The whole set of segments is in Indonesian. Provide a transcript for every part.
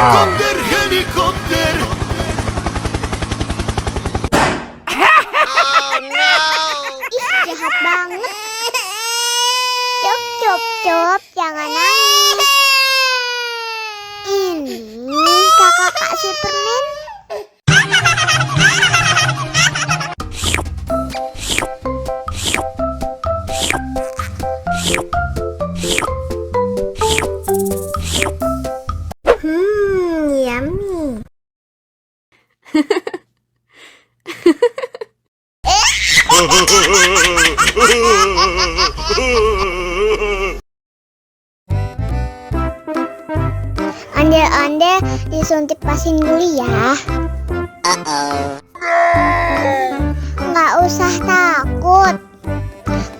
Helikopter, helikopter. Ih, jahat banget. Cop, cop, cop, jangan nangis. Ini kakak kasih permen. Yummy. Ande-ande disuntik pasin dulu ya. Nggak usah takut.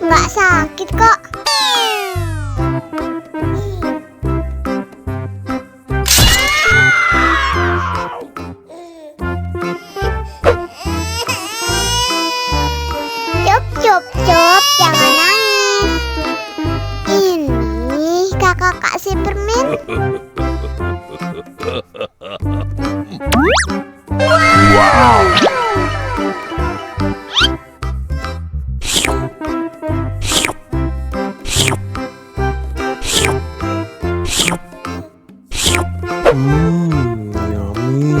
Nggak sakit kok. Cop, cop, cop, jangan nangis. Ini kakak kasih permen. Wow. Yummy.